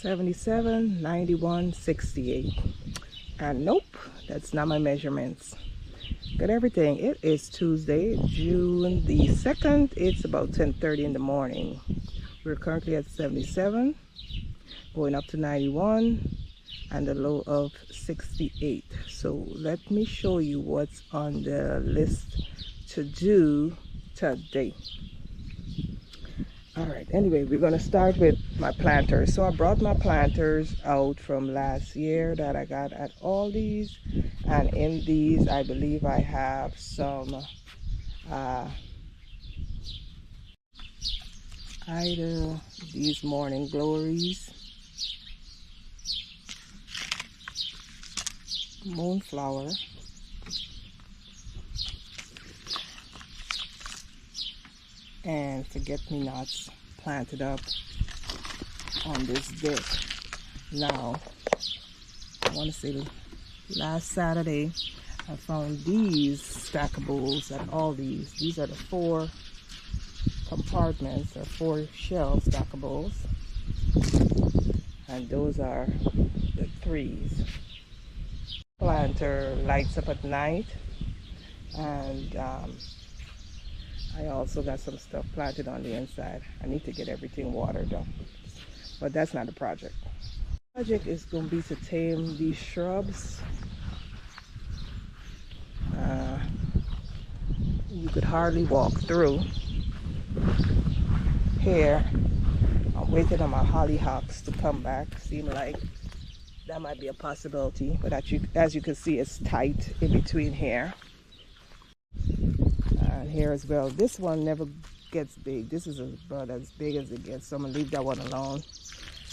77, 91, 68. And nope, that's not my measurements. Got everything. It is Tuesday, June the 2nd. It's about 10:30 in the morning. We're currently at 77, going up to 91, and a low of 68. So let me show you what's on the list to do today. All right, anyway, we're going to start with my planters. So I brought my planters out from last year that I got at Aldi's, and in these I believe I have some either these morning glories, moonflower, and forget-me-nots planted up on this deck. Now, I want to say last Saturday I found these stackables at Aldi's. These are the 4 compartments or 4 shelf stackables, and those are the 3s. Planter lights up at night, and I also got some stuff planted on the inside. I need to get everything watered though, but that's not the project. The project is going to be to tame these shrubs. You could hardly walk through. Here, I'm waiting on my hollyhocks to come back. Seem like that might be a possibility, but as you can see, it's tight in between here. And here as well, this one never gets big. This is about as big as it gets, so I'm gonna leave that one alone.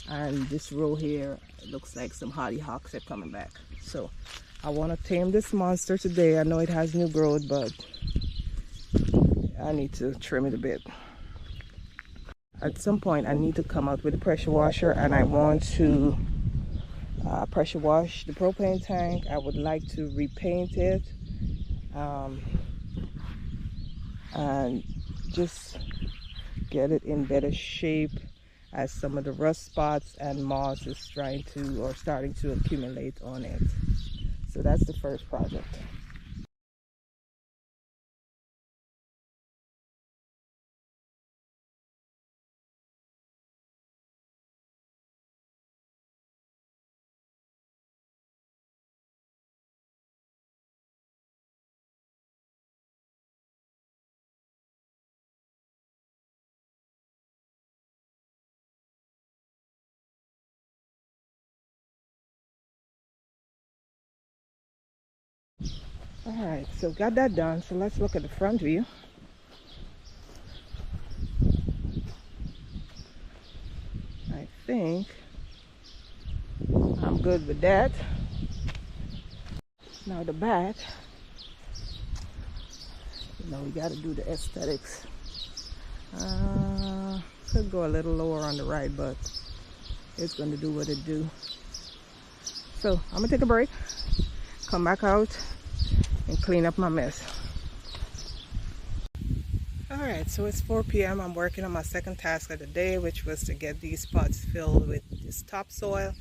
And this row here, it looks like some hollyhocks are coming back. So I want to tame this monster today. I know it has new growth, but I need to trim it a bit. At some point I need to come out with a pressure washer, and I want to pressure wash the propane tank. I would like to repaint it and just get it in better shape, as some of the rust spots and moss is starting to accumulate on it. So that's the first project. All right, so got that done. So let's look at the front view. I think I'm good with that. Now the back, we got to do the aesthetics. Could go a little lower on the right, but it's going to do what it do. So I'm gonna take a break, come back out, and clean up my mess. Alright, so it's 4 p.m. I'm working on my second task of the day, which was to get these pots filled with this topsoil.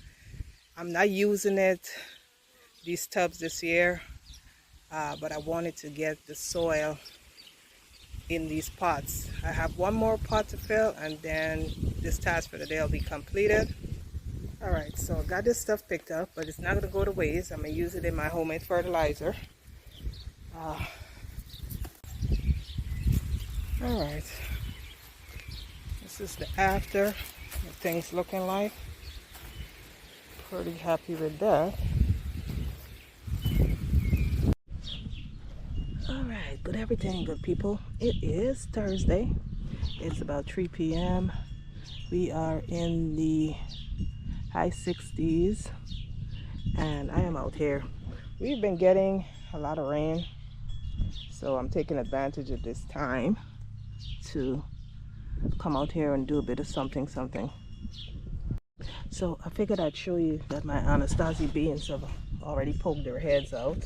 I'm not using these tubs this year, but I wanted to get the soil in these pots. I have one more pot to fill, and then this task for the day will be completed. Alright, so I got this stuff picked up, but it's not going to go to waste. I'm going to use it in my homemade fertilizer. Alright, this is the after, what things looking like. Pretty happy with that. Alright, good everything, good people. It is Thursday. It's about 3 p.m. We are in the high 60s, and I am out here. We've been getting a lot of rain, so I'm taking advantage of this time to come out here and do a bit of something. So I figured I'd show you that my Anasazi beans have already poked their heads out.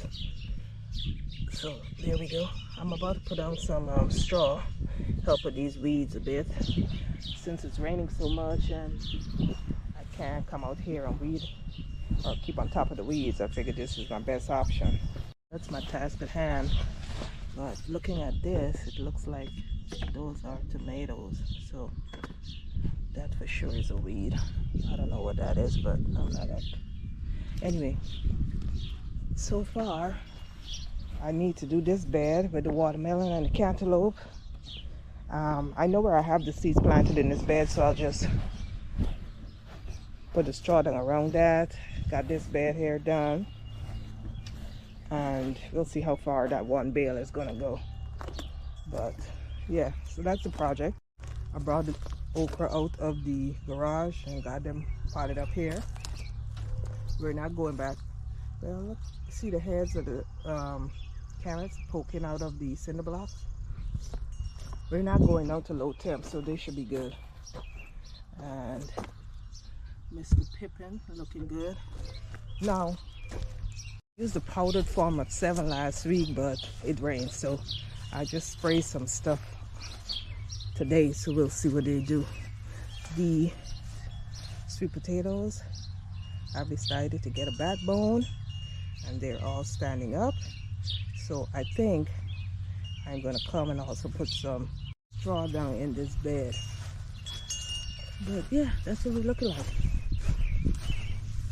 So there we go. I'm about to put down some straw, help with these weeds a bit, since it's raining so much, and I can't come out here and weed or keep on top of the weeds, I figured this is my best option. That's my task at hand. But looking at this, it looks like those are tomatoes. So that for sure is a weed. I don't know what that is, but I'm not up. Anyway, so far I need to do this bed with the watermelon and the cantaloupe. I know where I have the seeds planted in this bed, so I'll just put the straw down around that. Got this bed here done, and we'll see how far that one bale is gonna go. But yeah, so that's the project. I brought the okra out of the garage and got them potted up here. We're not going back. Well, look, see the heads of the carrots poking out of the cinder blocks. We're not going down to low temp, so they should be good. And Mr. Pippin looking good. Now, I used the powdered form of 7 last week, but it rained, so I just sprayed some stuff today, so we'll see what they do. The sweet potatoes, I've decided to get a backbone, and they're all standing up. So I think I'm gonna come and also put some straw down in this bed. But yeah, that's what we're looking like.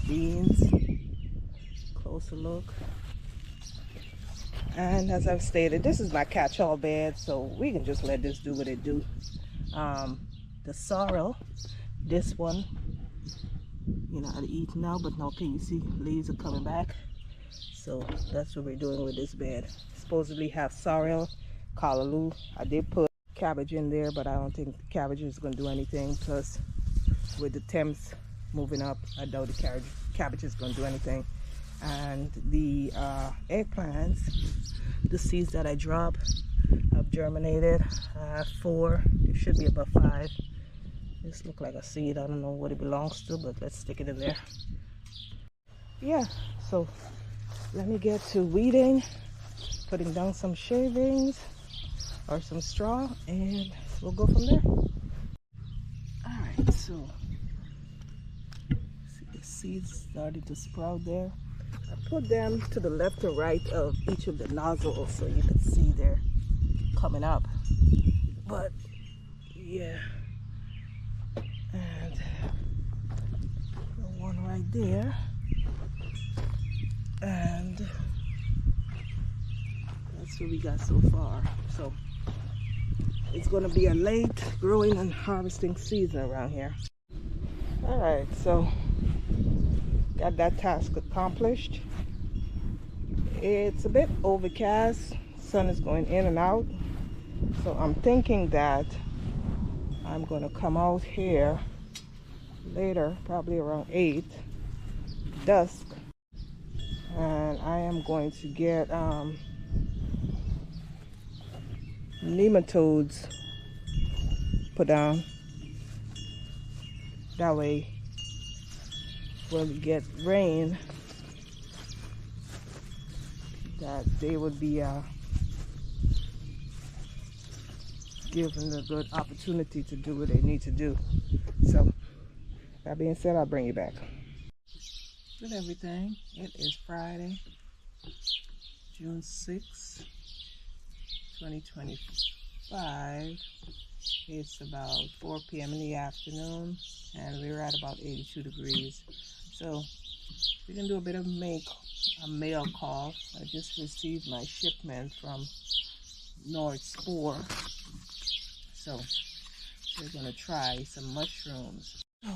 Beans, closer look. And as I've stated, this is my catch-all bed, so we can just let this do what it do. The sorrel, this one, you know, I'd eat now, but now can you see leaves are coming back? So that's what we're doing with this bed. Supposedly have sorrel, callaloo. I did put cabbage in there, but I don't think the cabbage is going to do anything. Plus, with the temps moving up, I doubt the cabbage is going to do anything. And the eggplants, the seeds that I dropped, have germinated. 4. There should be about 5. This look like a seed. I don't know what it belongs to, but let's stick it in there. Yeah, so let me get to weeding, putting down some shavings or some straw, and we'll go from there. Alright, so see the seeds started to sprout there. I put them to the left and right of each of the nozzles so you can see they're coming up. But yeah, and the one right there, and that's what we got so far. So it's going to be a late growing and harvesting season around here. All right, so got that task accomplished. It's a bit overcast, sun is going in and out, so I'm thinking that I'm going to come out here later, probably around 8 dusk, and I am going to get nematodes put down. That way when we get rain, that they would be given a good opportunity to do what they need to do. So that being said, I'll bring you back with everything. It is Friday, June 6th, 2025. It's about 4 p.m. in the afternoon, and we're at about 82 degrees. So we can do a bit of a mail call. I just received my shipment from Nord Spore, so we're gonna try some mushrooms. So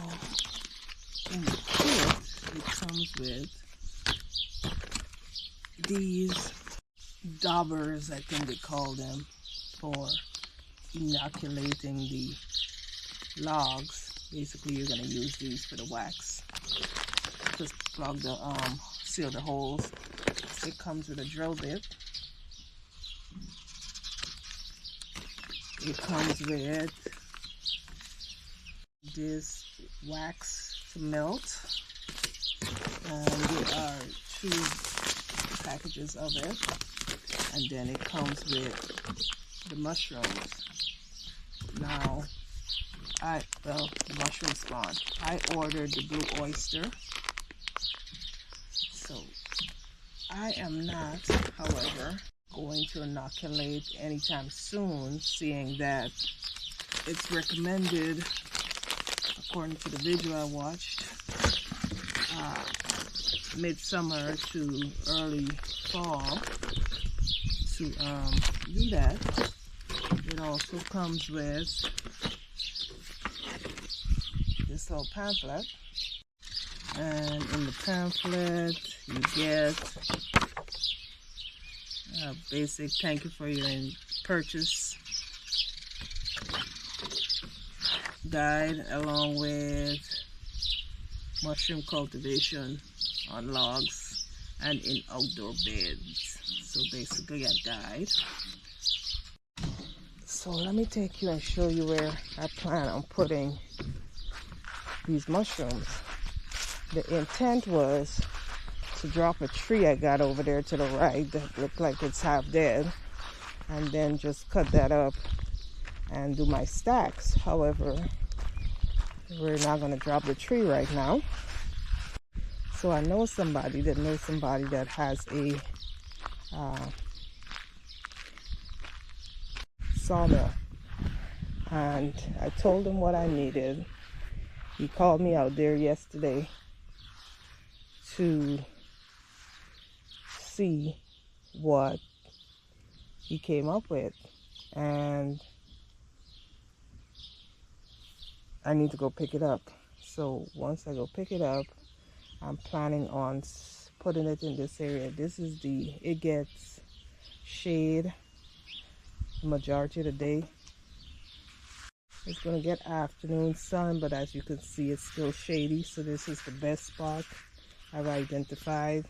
in the kit, it comes with these daubers, I think they call them, for inoculating the logs. Basically, you're gonna use these for the wax. Just plug the seal the holes. It comes with a drill bit. It comes with this wax to melt, and there are 2 packages of it, and then it comes with the mushrooms. Now mushroom spawn. I ordered the blue oyster. So I am not, however, going to inoculate anytime soon, seeing that it's recommended, according to the video I watched, midsummer to early fall to do that. It also comes with this little pamphlet, and in the pamphlet you get a basic thank you for your purchase guide, along with mushroom cultivation on logs and in outdoor beds. So basically a guide. So let me take you and show you where I plan on putting these mushrooms. The intent was to drop a tree I got over there to the right that looked like it's half dead, and then just cut that up and do my stacks. However, we're not going to drop the tree right now. So I know somebody that has a sawmill, and I told him what I needed. He called me out there yesterday to see what he came up with, and I need to go pick it up. So once I go pick it up, I'm planning on putting it in this area. It gets shade the majority of the day. It's going to get afternoon sun, but as you can see, it's still shady. So this is the best spot I've identified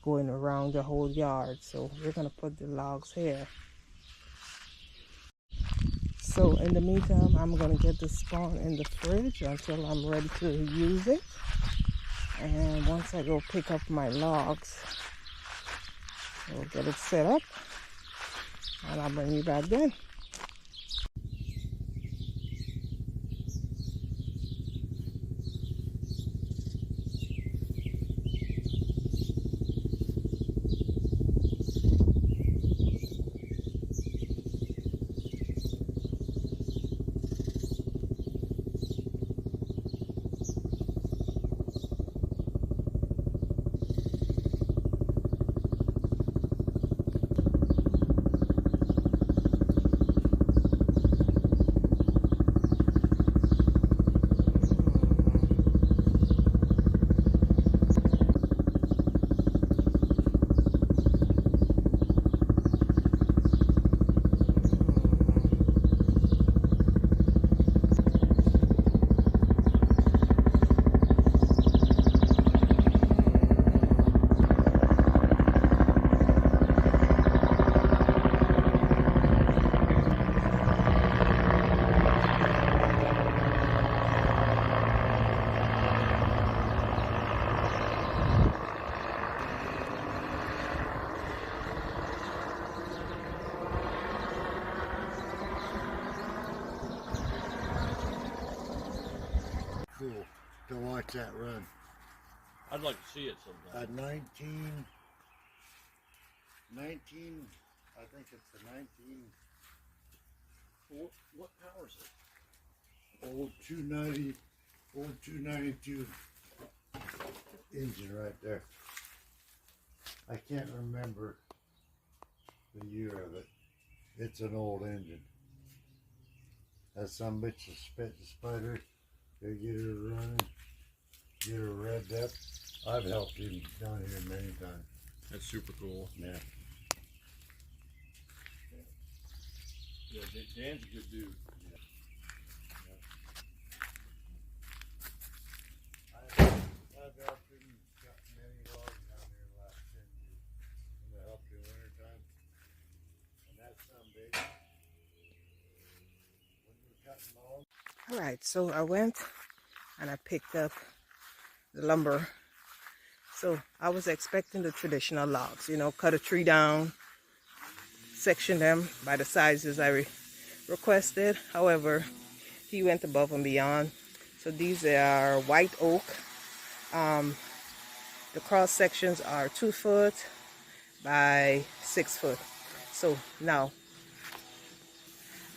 going around the whole yard. So we're going to put the logs here. So in the meantime, I'm going to get the spawn in the fridge until I'm ready to use it. And once I go pick up my logs, we'll get it set up, and I'll bring you back then. Cool to watch that run. I'd like to see it sometime. At 19, I think it's the 19. What power is it? Old 292 engine right there. I can't remember the year of it. It's an old engine. That some bitch will spit the spider. They get her running, get her revved up. I've helped him down here many times. That's super cool. Yeah. Yeah, Dan's a good dude. I've helped him cut many logs down here the last 10 years. And I helped in winter time. And that's some big. When we're cutting logs. All right, so I went and I picked up the lumber. So I was expecting the traditional logs, you know, cut a tree down, section them by the sizes I requested. However, he went above and beyond. So these are white oak. The cross sections are 2 foot by 6 foot. So now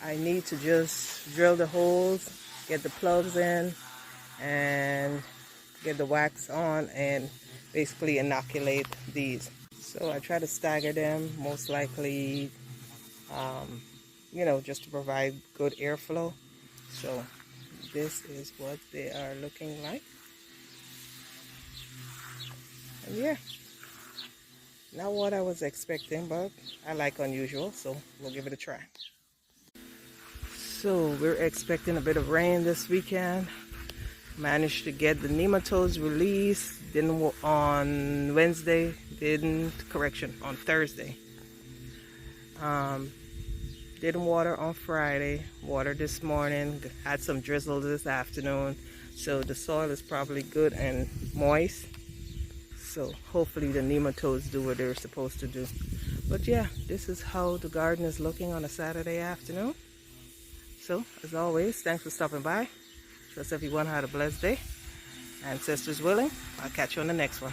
I need to just drill the holes, get the plugs in, and get the wax on, and basically inoculate these. So I try to stagger them, most likely, you know, just to provide good airflow. So this is what they are looking like. And yeah, not what I was expecting, but I like unusual, so we'll give it a try. So we're expecting a bit of rain this weekend. Managed to get the nematodes released. Didn't on Wednesday. On Thursday. Didn't water on Friday. Watered this morning. Had some drizzle this afternoon. So the soil is probably good and moist. So hopefully the nematodes do what they're supposed to do. But yeah, this is how the garden is looking on a Saturday afternoon. So as always, thanks for stopping by. Trust everyone had a blessed day. Ancestors willing, I'll catch you on the next one.